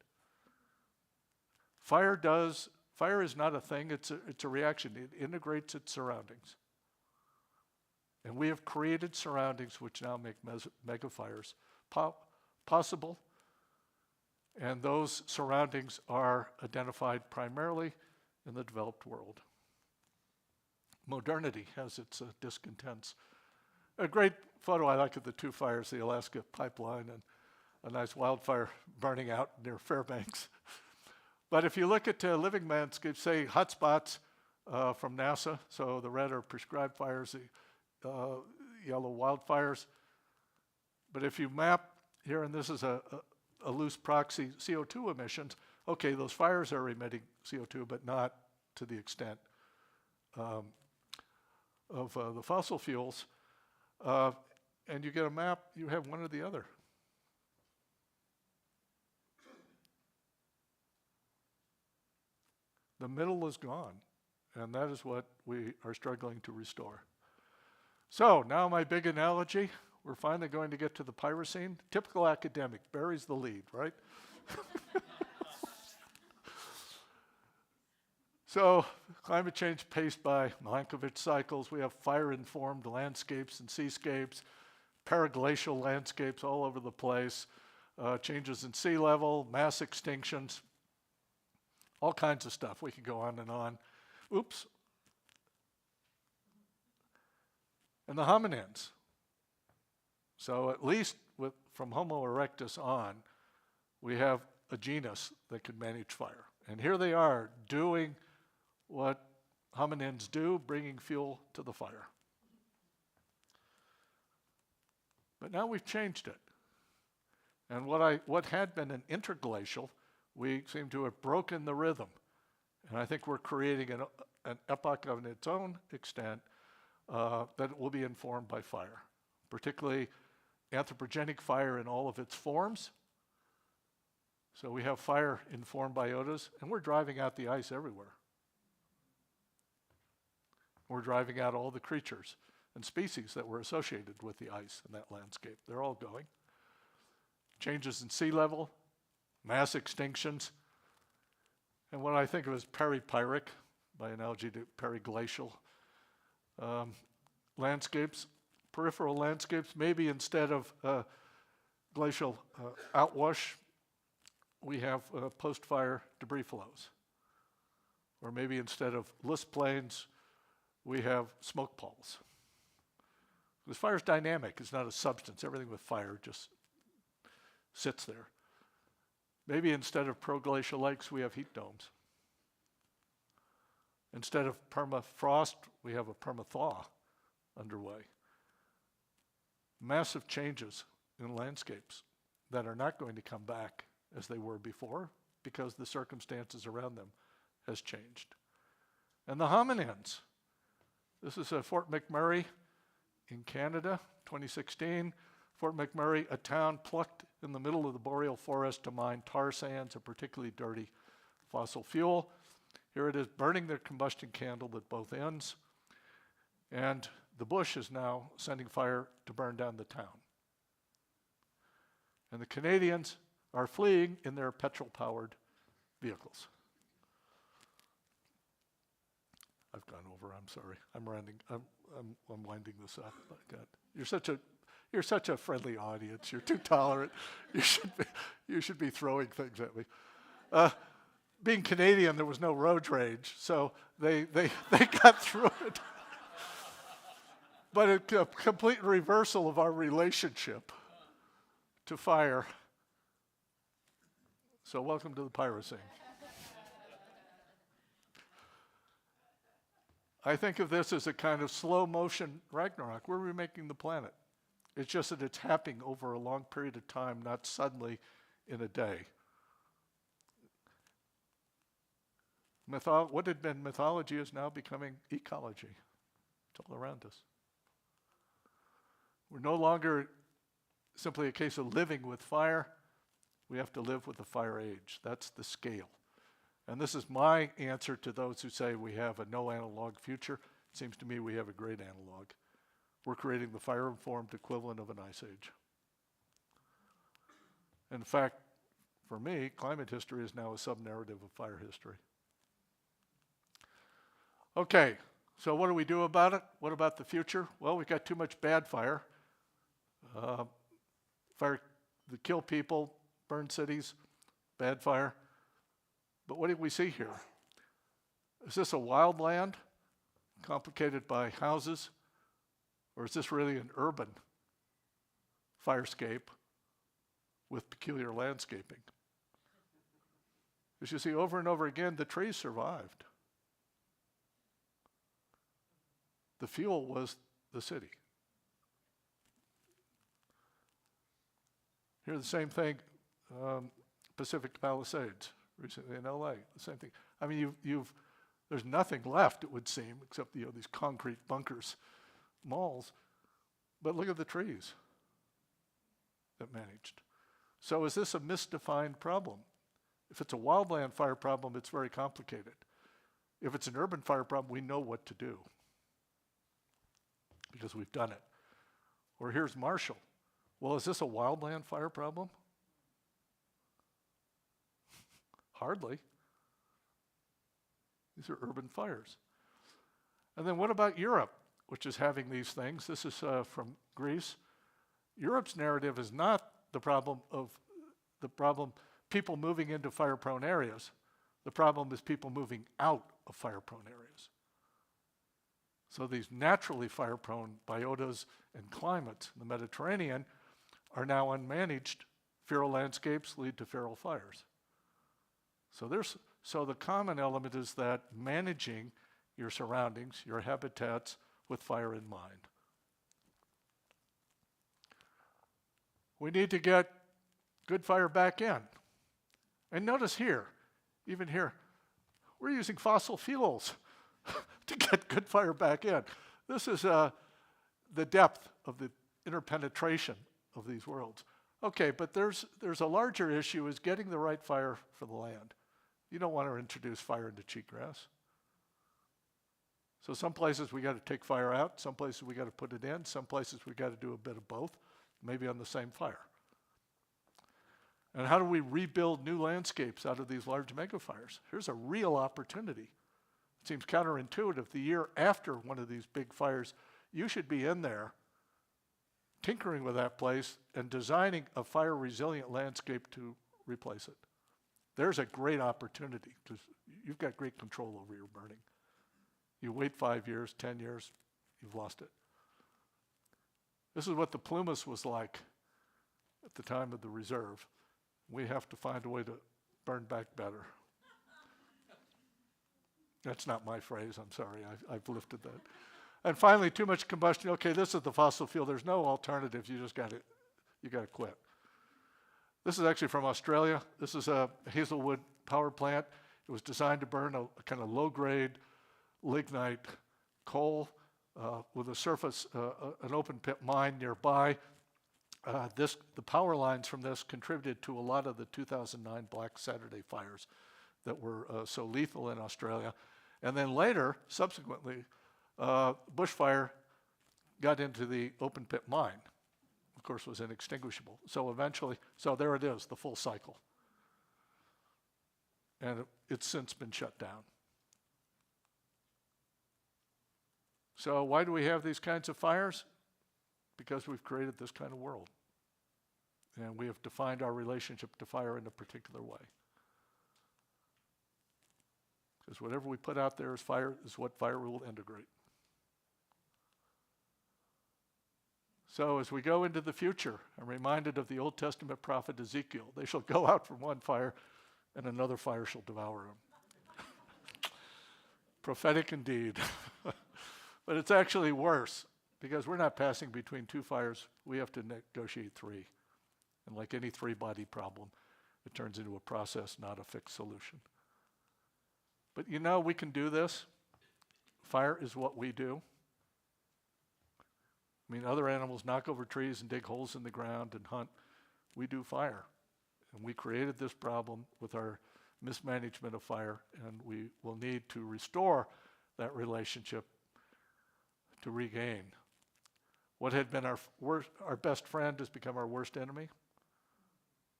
Fire is not a thing, it's a reaction. It integrates its surroundings. And we have created surroundings which now make megafires possible. And those surroundings are identified primarily in the developed world. Modernity has its discontents. A great photo I like of the two fires, the Alaska pipeline and a nice wildfire burning out near Fairbanks. But if you look at living landscapes, say hotspots from NASA, so the red are prescribed fires, the yellow wildfires. But if you map here, and this is a loose proxy, CO2 emissions, okay, those fires are emitting CO2, but not to the extent of the fossil fuels. And you get a map, you have one or the other. The middle is gone, and that is what we are struggling to restore. So now my big analogy, we're finally going to get to the Pyrocene. Typical academic, buries the lead, right? So climate change paced by Milankovitch cycles. We have fire-informed landscapes and seascapes, paraglacial landscapes all over the place, changes in sea level, mass extinctions, all kinds of stuff. We could go on and on. Oops. And the hominins. So at least from Homo erectus on, we have a genus that could manage fire. And here they are doing what hominins do, bringing fuel to the fire. But now we've changed it. And what had been an interglacial, we seem to have broken the rhythm. And I think we're creating an epoch of its own extent that will be informed by fire, particularly anthropogenic fire in all of its forms. So we have fire informed biotas, and we're driving out the ice everywhere. We're driving out all the creatures. and species that were associated with the ice in that landscape. They're all going. Changes in sea level, mass extinctions, and what I think of as peripyric, by analogy to periglacial landscapes, peripheral landscapes. Maybe instead of glacial outwash, we have post-fire debris flows. Or maybe instead of list plains, we have smoke palls. Because fire is dynamic, it's not a substance. Everything with fire just sits there. Maybe instead of proglacial lakes, we have heat domes. Instead of permafrost, we have a permathaw underway. Massive changes in landscapes that are not going to come back as they were before because the circumstances around them has changed. And the hominins. This is Fort McMurray in Canada, 2016. Fort McMurray, a town plucked in the middle of the boreal forest to mine tar sands, a particularly dirty fossil fuel. Here it is burning their combustion candle at both ends. And the bush is now sending fire to burn down the town. And the Canadians are fleeing in their petrol-powered vehicles. I've gone over, I'm sorry. I'm winding this up. Oh, God. You're such a friendly audience. You're too tolerant. You should be throwing things at me. Being Canadian, there was no road rage, so they got through it. But a complete reversal of our relationship to fire. So welcome to the Pyrocene. I think of this as a kind of slow motion Ragnarok. We're remaking the planet. It's just that it's happening over a long period of time, not suddenly in a day. What had been mythology is now becoming ecology. It's all around us. We're no longer simply a case of living with fire. We have to live with the fire age. That's the scale. And this is my answer to those who say we have a no analog future. It seems to me we have a great analog. We're creating the fire-informed equivalent of an ice age. In fact, for me, climate history is now a sub-narrative of fire history. Okay, so what do we do about it? What about the future? Well, we've got too much bad fire. Fire that kill people, burn cities, bad fire. But what do we see here? Is this a wild land complicated by houses? Or is this really an urban firescape with peculiar landscaping? As you see over and over again, the trees survived. The fuel was the city. Here, the same thing, Pacific Palisades, recently in LA, the same thing. I mean, there's nothing left, it would seem, except these concrete bunkers, malls. But look at the trees that managed. So is this a misdefined problem? If it's a wildland fire problem, it's very complicated. If it's an urban fire problem, we know what to do because we've done it. Or here's Marshall. Well, is this a wildland fire problem? Hardly. These are urban fires. And then what about Europe, which is having these things? This is from Greece. Europe's narrative is not the problem people moving into fire-prone areas. The problem is people moving out of fire-prone areas. So these naturally fire-prone biotas and climates in the Mediterranean are now unmanaged. Feral landscapes lead to feral fires. So the common element is that managing your surroundings, your habitats, with fire in mind. We need to get good fire back in. And notice here, even here, we're using fossil fuels to get good fire back in. This is the depth of the interpenetration of these worlds. Okay, but there's a larger issue, is getting the right fire for the land. You don't want to introduce fire into cheatgrass. So some places we got to take fire out, some places we got to put it in, some places we got to do a bit of both, maybe on the same fire. And how do we rebuild new landscapes out of these large megafires? Here's a real opportunity. It seems counterintuitive. The year after one of these big fires, you should be in there tinkering with that place and designing a fire-resilient landscape to replace it. There's a great opportunity because you've got great control over your burning. You wait 5 years, 10 years, you've lost it. This is what the Plumas was like at the time of the reserve. We have to find a way to burn back better. That's not my phrase, I'm sorry, I've lifted that. And finally, too much combustion. Okay, this is the fossil fuel. There's no alternatives, you got to quit. This is actually from Australia. This is a Hazelwood power plant. It was designed to burn a kind of low-grade lignite coal with a surface, an open pit mine nearby. The power lines from this contributed to a lot of the 2009 Black Saturday fires that were so lethal in Australia. And then later, subsequently, bushfire got into the open pit mine. Of course, was inextinguishable. So eventually, so there it is, the full cycle. And it's since been shut down. So why do we have these kinds of fires? Because we've created this kind of world. And we have defined our relationship to fire in a particular way. Because whatever we put out there as fire is what fire will integrate. So as we go into the future, I'm reminded of the Old Testament prophet Ezekiel. They shall go out from one fire, and another fire shall devour them. Prophetic indeed. But it's actually worse, because we're not passing between two fires. We have to negotiate three. And like any three-body problem, it turns into a process, not a fixed solution. But you know, we can do this. Fire is what we do. I mean, other animals knock over trees and dig holes in the ground and hunt. We do fire. And we created this problem with our mismanagement of fire, and we will need to restore that relationship to regain. What had been our best friend has become our worst enemy.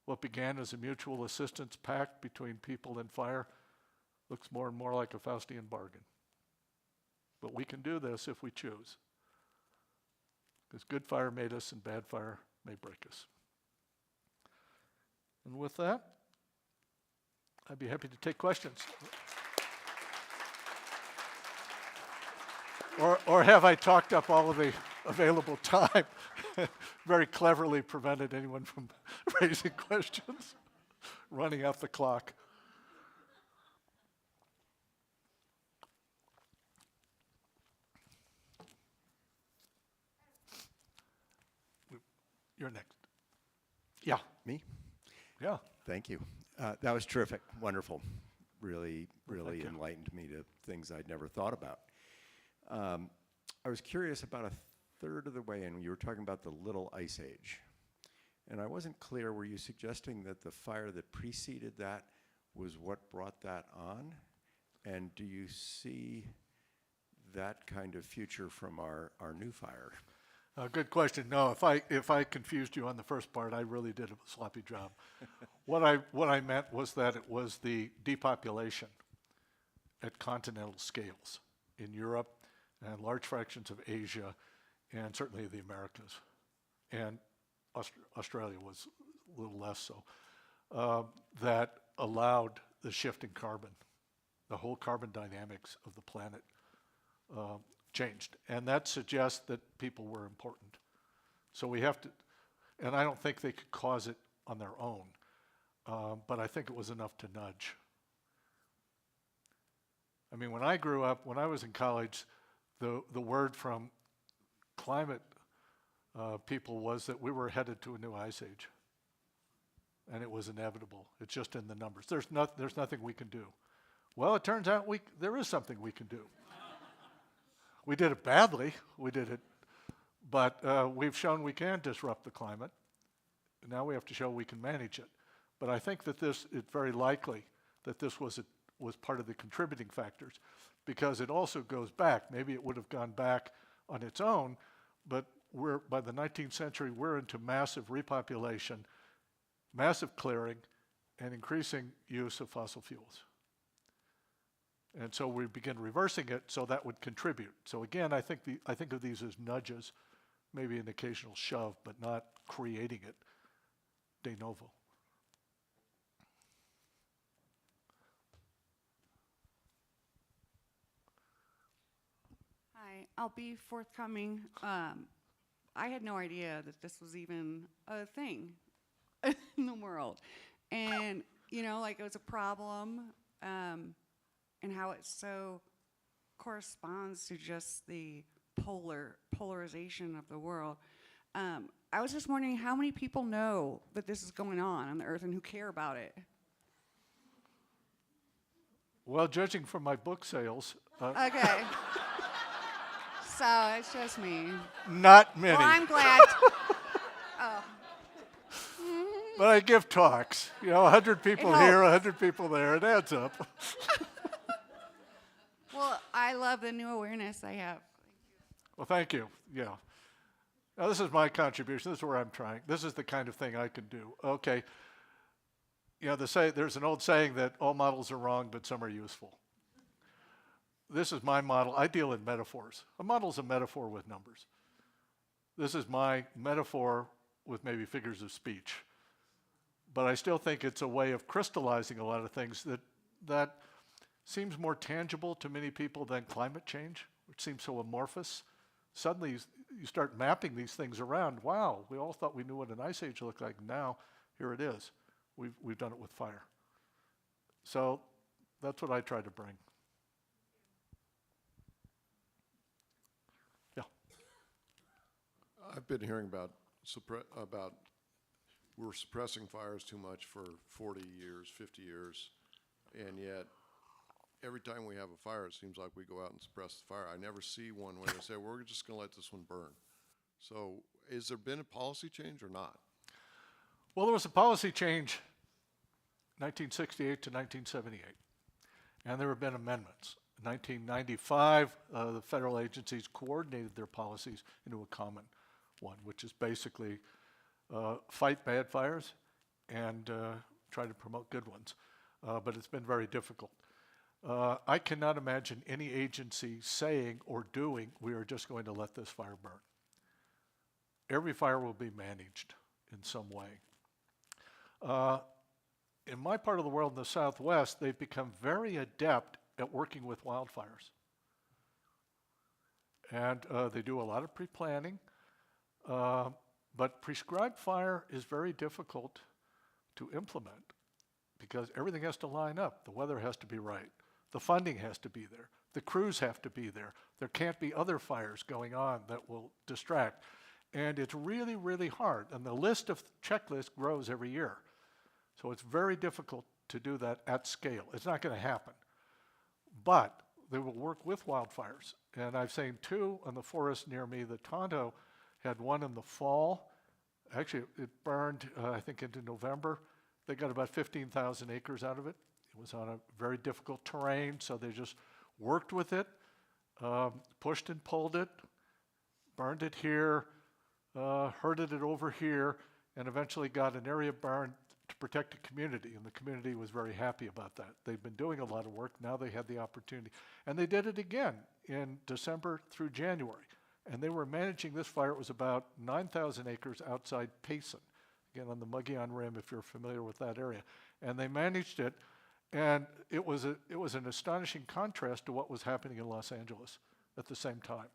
What began as a mutual assistance pact between people and fire looks more and more like a Faustian bargain. But we can do this if we choose. Because good fire made us and bad fire may break us. And with that, I'd be happy to take questions. Or have I talked up all of the available time? Very cleverly prevented anyone from raising questions, running out the clock. You're next. Yeah. Me? Yeah. Thank you. That was terrific. Wonderful. Really Thank you. enlightened me to things I'd never thought about. I was curious about a third of the way in. You were talking about the Little Ice Age. And I wasn't clear, were you suggesting that the fire that preceded that was what brought that on? And do you see that kind of future from our new fire? Good question. No, if I confused you on the first part, I really did a sloppy job. What I meant was that it was the depopulation at continental scales in Europe and large fractions of Asia and certainly the Americas. And Australia was a little less so, that allowed the shift in carbon. The whole carbon dynamics of the planet changed. And that suggests that people were important. So we have to, and I don't think they could cause it on their own, but I think it was enough to nudge. I mean, when I grew up, when I was in college, the word from climate people was that we were headed to a new ice age. And it was inevitable. It's just in the numbers. There's nothing we can do. Well, it turns out there is something we can do. We did it badly, but we've shown we can disrupt the climate. Now we have to show we can manage it. But I think that it's very likely that this was part of the contributing factors. because it also goes back. Maybe it would have gone back on its own, but by the 19th century, we're into massive repopulation, massive clearing, and increasing use of fossil fuels. And so we begin reversing it, so that would contribute. So again, I think of these as nudges, maybe an occasional shove, but not creating it de novo. Hi, I'll be forthcoming. I had no idea that this was even a thing in the world. And, you know, like it was a problem, and how it so corresponds to just the polarization of the world. I was just wondering how many people know that this is going on the earth and who care about it? Well, judging from my book sales, Okay. So it's just me. not many. Well, I'm glad. Oh. But I give talks, 100 people It here, helps. 100 people there, it adds up. Well, I love the new awareness I have. Well, thank you, yeah. Now, this is my contribution, this is where I'm trying. This is the kind of thing I can do. Okay, there's an old saying that all models are wrong, but some are useful. This is my model. I deal in metaphors. A model is a metaphor with numbers. This is my metaphor with maybe figures of speech. But I still think it's a way of crystallizing a lot of things that seems more tangible to many people than climate change, which seems so amorphous. Suddenly you start mapping these things around. Wow, we all thought we knew what an ice age looked like. Now, here it is. We've done it with fire. So that's what I try to bring. I've been hearing about we're suppressing fires too much for 40 years, 50 years, and yet every time we have a fire, it seems like we go out and suppress the fire. I never see one where they say, we're just going to let this one burn. So has there been a policy change or not? Well, there was a policy change 1968 to 1978, and there have been amendments. In 1995, the federal agencies coordinated their policies into a common one, which is basically fight bad fires and try to promote good ones. But it's been very difficult. I cannot imagine any agency saying or doing, we are just going to let this fire burn. Every fire will be managed in some way. In my part of the world, in the Southwest, they've become very adept at working with wildfires. And they do a lot of pre-planning, but prescribed fire is very difficult to implement because everything has to line up. The weather has to be right. The funding has to be there. The crews have to be there. There can't be other fires going on that will distract. And it's really, really hard. And the list of checklists grows every year. So it's very difficult to do that at scale. It's not going to happen. But they will work with wildfires. And I've seen two in the forest near me. The Tonto had one in the fall. Actually, it burned, I think, into November. They got about 15,000 acres out of it. It was on a very difficult terrain, so they just worked with it, pushed and pulled it, burned it here, herded it over here, and eventually got an area burned to protect the community, and the community was very happy about that. They've been doing a lot of work. Now they had the opportunity. And they did it again in December through January. And they were managing this fire. It was about 9,000 acres outside Payson, again on the Mogollon Rim, if you're familiar with that area. And they managed it, and it was an astonishing contrast to what was happening in Los Angeles at the same time.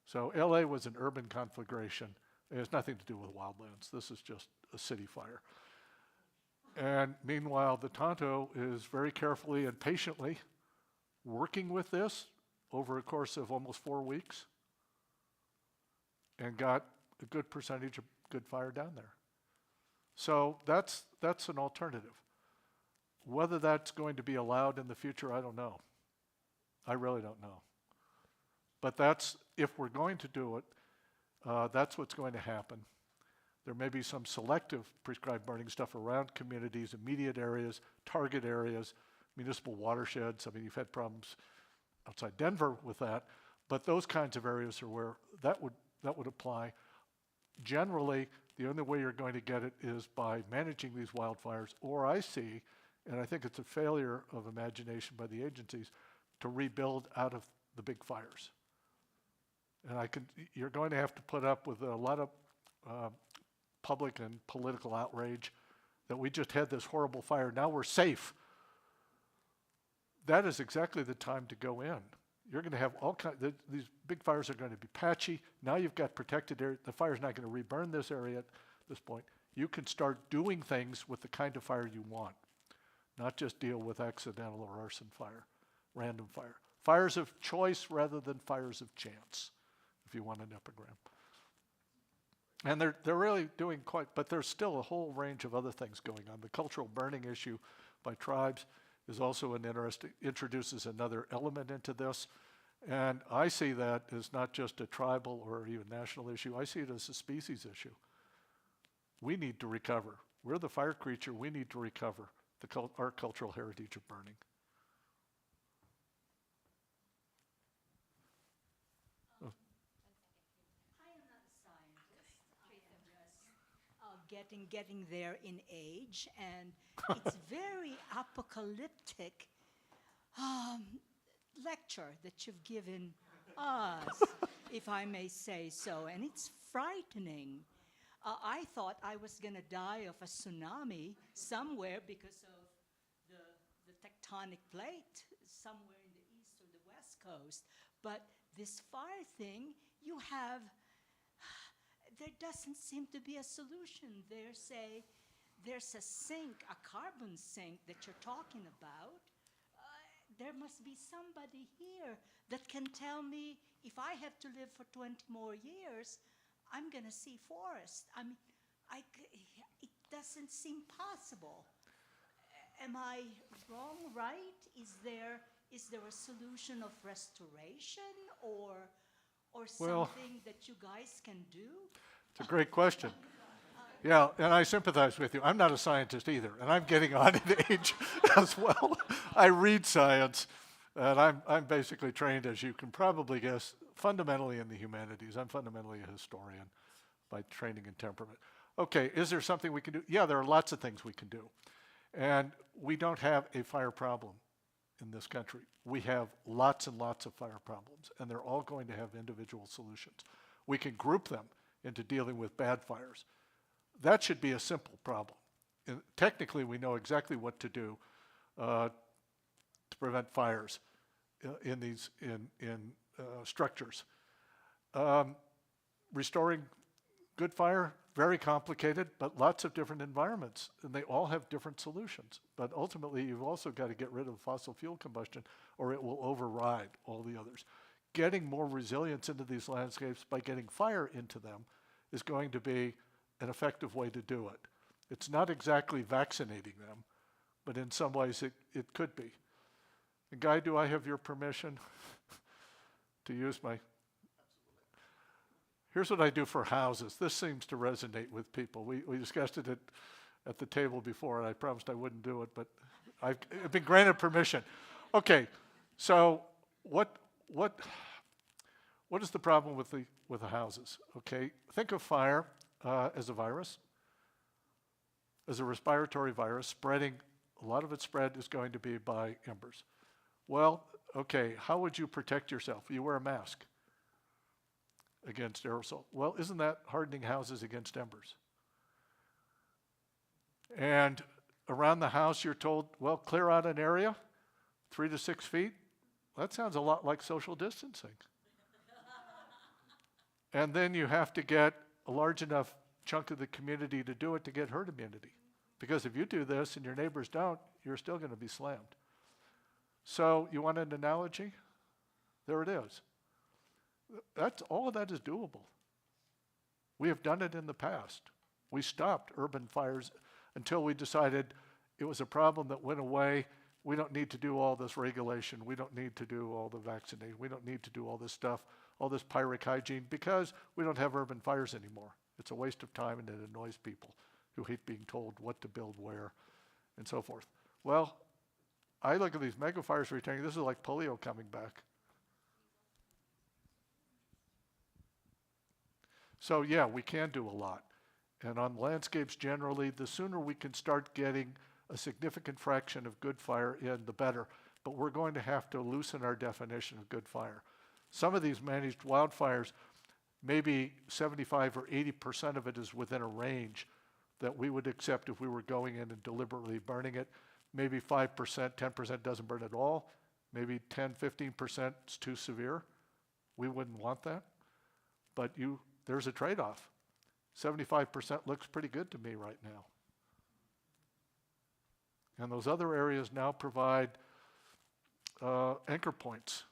So LA was an urban conflagration. It has nothing to do with wildlands. This is just a city fire. And meanwhile, the Tonto is very carefully and patiently working with this over a course of almost 4 weeks and got a good percentage of good fire down there. So that's an alternative. Whether that's going to be allowed in the future, I don't know. I really don't know. But that's, if we're going to do it, that's what's going to happen. There may be some selective prescribed burning stuff around communities, immediate areas, target areas, municipal watersheds. I mean, you've had problems outside Denver with that, but those kinds of areas are where that would apply. Generally, the only way you're going to get it is by managing these wildfires, or I see, and I think it's a failure of imagination by the agencies, to rebuild out of the big fires. And you're going to have to put up with a lot of public and political outrage that we just had this horrible fire, now we're safe. That is exactly the time to go in. You're going to have these big fires are going to be patchy. Now you've got protected area. The fire's not going to reburn this area at this point. You can start doing things with the kind of fire you want, not just deal with accidental or arson fire, random fire. Fires of choice rather than fires of chance, if you want an epigram. And they're really doing but there's still a whole range of other things going on. The cultural burning issue by tribes is also introduces another element into this. And I see that as not just a tribal or even national issue. I see it as a species issue. We need to recover. We're the fire creature. We need to recover our cultural heritage of burning. I am not a scientist. I am just getting there in age, and it's very apocalyptic lecture that you've given us, if I may say so, and it's frightening. I thought I was going to die of a tsunami somewhere because of the tectonic plate somewhere in the east or the west coast, but this fire thing, there doesn't seem to be a solution. There's a sink, a carbon sink that you're talking about. There must be somebody here that can tell me if I have to live for 20 more years, I'm going to see forest. I mean, it doesn't seem possible. Am I wrong, right? Is there a solution of restoration or something that you guys can do? It's a great question. Yeah, and I sympathize with you. I'm not a scientist either, and I'm getting on in age as well. I read science, and I'm basically trained, as you can probably guess, fundamentally in the humanities. I'm fundamentally a historian by training and temperament. Okay, is there something we can do? Yeah, there are lots of things we can do. And we don't have a fire problem in this country. We have lots and lots of fire problems, and they're all going to have individual solutions. We can group them into dealing with bad fires. That should be a simple problem. And technically, we know exactly what to do to prevent fires in these structures. Restoring good fire, very complicated, but lots of different environments, and they all have different solutions. But ultimately, you've also got to get rid of fossil fuel combustion, or it will override all the others. Getting more resilience into these landscapes by getting fire into them is going to be an effective way to do it. It's not exactly vaccinating them, but in some ways it could be. And Guy, do I have your permission to use my... Here's what I do for houses. This seems to resonate with people. We discussed it at the table before, and I promised I wouldn't do it, but I've been granted permission. Okay, so what is the problem with the houses? Okay, think of fire as a virus, as a respiratory virus spreading. A lot of its spread is going to be by embers. Well, okay, how would you protect yourself? You wear a mask against aerosol. Well, isn't that hardening houses against embers? And around the house, you're told, well, clear out an area, 3 to 6 feet. That sounds a lot like social distancing. And then you have to get a large enough chunk of the community to do it to get herd immunity. Because if you do this and your neighbors don't, you're still going to be slammed. So you want an analogy? There it is. All of that is doable. We have done it in the past. We stopped urban fires until we decided it was a problem that went away. We don't need to do all this regulation. We don't need to do all the vaccination. We don't need to do all this stuff, all this pyric hygiene, because we don't have urban fires anymore. It's a waste of time, and it annoys people who hate being told what to build where and so forth. Well, I look at these megafires returning. This is like polio coming back. So yeah, we can do a lot. And on landscapes generally, the sooner we can start getting a significant fraction of good fire in, the better. But we're going to have to loosen our definition of good fire. Some of these managed wildfires, maybe 75 or 80% of it is within a range that we would accept if we were going in and deliberately burning it. Maybe 5%, 10% doesn't burn at all. Maybe 10, 15% is too severe. We wouldn't want that. But there's a trade-off. 75% looks pretty good to me right now. And those other areas now provide anchor points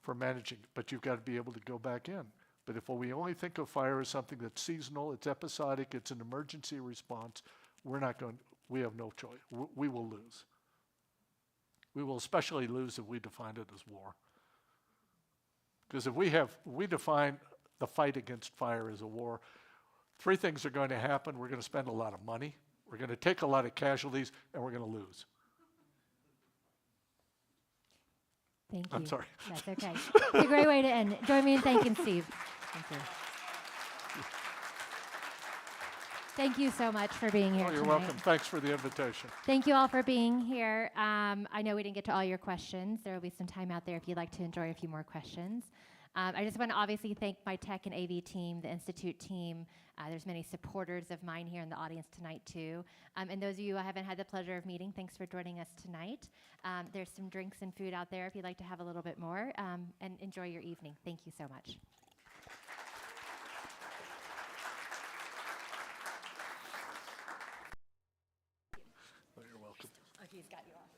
for managing, but you've got to be able to go back in. But if we only think of fire as something that's seasonal, it's episodic, it's an emergency response, we have no choice. We will lose. We will especially lose if we define it as war. Because if we define the fight against fire as a war, three things are going to happen. We're going to spend a lot of money, we're going to take a lot of casualties, and we're going to lose. Thank you. I'm sorry. That's okay. It's a great way to end. Join me in thanking Steve. Thank you. Thank you so much for being here Oh, you're tonight. welcome. Thanks for the invitation. Thank you all for being here. I know we didn't get to all your questions. There will be some time out there if you'd like to enjoy a few more questions. I just want to obviously thank my tech and AV team, the Institute team. There's many supporters of mine here in the audience tonight too. And those of you I haven't had the pleasure of meeting, thanks for joining us tonight. There's some drinks and food out there if you'd like to have a little bit more, and enjoy your evening. Thank you so much. Oh, you're welcome. Oh, he's got you off.